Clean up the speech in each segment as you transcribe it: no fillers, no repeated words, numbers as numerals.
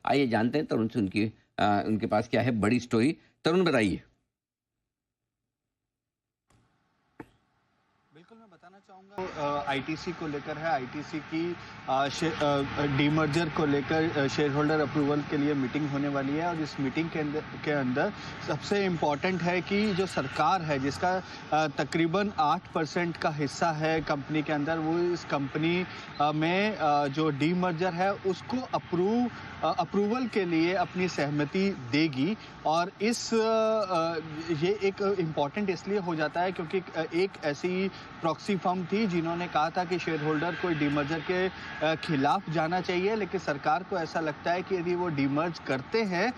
आइए जानते हैं तरुण से उनके पास क्या है बड़ी स्टोरी। तरुण बताइए। बिल्कुल, मैं बताना चाहूँगा आईटीसी को लेकर है। आईटीसी की डीमर्जर को लेकर शेयर होल्डर अप्रूवल के लिए मीटिंग होने वाली है और इस मीटिंग के अंदर सबसे इम्पोर्टेंट है कि जो सरकार है जिसका तकरीबन 8% का हिस्सा है कंपनी के अंदर, वो इस कंपनी में जो डीमर्जर है उसको अप्रूवल के लिए अपनी सहमति देगी। और ये एक इम्पॉर्टेंट इसलिए हो जाता है क्योंकि एक ऐसी प्रॉक्सी फर्म थी जिन्होंने कहा था कि शेयर होल्डर को डीमर्जर के खिलाफ जाना चाहिए, लेकिन सरकार को ऐसा लगता है कि यदि वो डीमर्ज करते हैं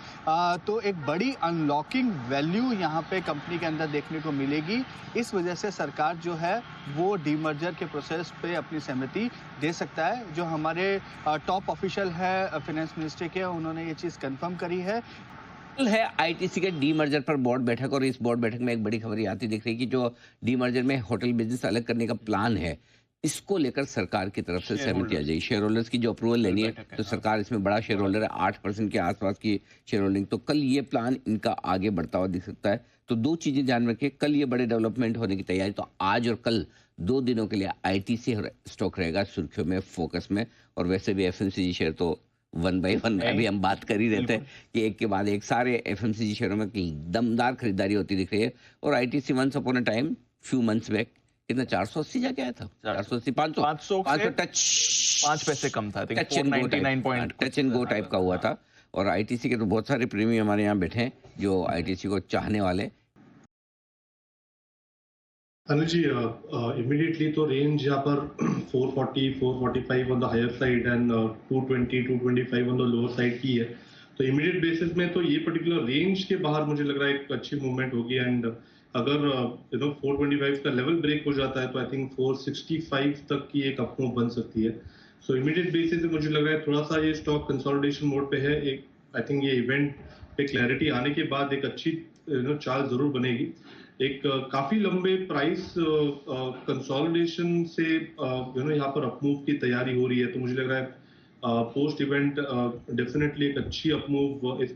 तो एक बड़ी अनलॉकिंग वैल्यू यहाँ पे कंपनी के अंदर देखने को मिलेगी। इस वजह से सरकार जो है वो डीमर्जर के प्रोसेस पे अपनी सहमति दे सकता है। जो हमारे टॉप ऑफिशियल है फाइनेंस मिनिस्ट्री के, उन्होंने ये चीज़ कंफर्म करी है। कल है आईटीसी के डीमर्जर पर बोर्ड बैठक और इस बोर्ड बैठक में एक बड़ी खबर ये आती दिख रही है कि जो डीमर्जर में होटल बिजनेस अलग करने का प्लान है, इसको लेकर सरकार की तरफ से शेयर सहमति आ होल्डर्स जाएगी। शेयर होल्डर्स की जो अप्रूवल कल लेनी है, बैठक है, तो हाँ। सरकार इसमें बड़ा शेयर होल्डर है, 8% के आसपास की शेयर होल्डिंग। तो कल ये प्लान इनका आगे बढ़ता हुआ दिख सकता है। तो दो चीजें ध्यान रखिए, कल ये बड़े डेवलपमेंट होने की तैयारी। तो आज और कल 2 दिनों के लिए आईटीसी स्टॉक रहेगा सुर्खियों में, फोकस में। और वैसे भी एफएमसीजी शेयर तो वन बाय वन है अभी ही, हम बात कर ही रहते हैं बिल्कुल। कि एक के बाद एक सारे एफएमसीजी शेयरों में की दमदार खरीदारी होती दिख रही है। और ITC once upon a time few months back कितना 480 जाके आया था, 480 500 500 से 500 टच 5 पैसे कम था, I think touch and go type, 499 point touch कुछ एंड गो हाँ, टाइप का हुआ हाँ। था। और आईटीसी के तो बहुत सारे प्रेमी हमारे यहाँ बैठे हैं जो आईटीसी को चाहने वाले। अनुज जी, इमीडिएटली तो रेंज यहाँ पर 440, 445 on the higher side and 220, 225 on the lower side की है। तो इमीडिएट बेसिस में तो ये पर्टिकुलर रेंज के बाहर मुझे लग रहा है एक अच्छी मूवमेंट होगी। एंड अगर 425 का लेवल ब्रेक हो जाता है तो आई थिंक 465 तक की एक अप मूव बन सकती है। सो इमीडिएट बेसिस में मुझे लग रहा है थोड़ा सा ये स्टॉक कंसोलिडेशन मोड पे है। एक आई थिंक ये इवेंट पे क्लैरिटी आने के बाद एक अच्छी चाल जरूर बनेगी। एक काफी लंबे प्राइस कंसोलिडेशन से यहाँ पर अपमूव की तैयारी हो रही है। तो मुझे लग रहा है पोस्ट इवेंट डेफिनेटली एक अच्छी अपमूव इस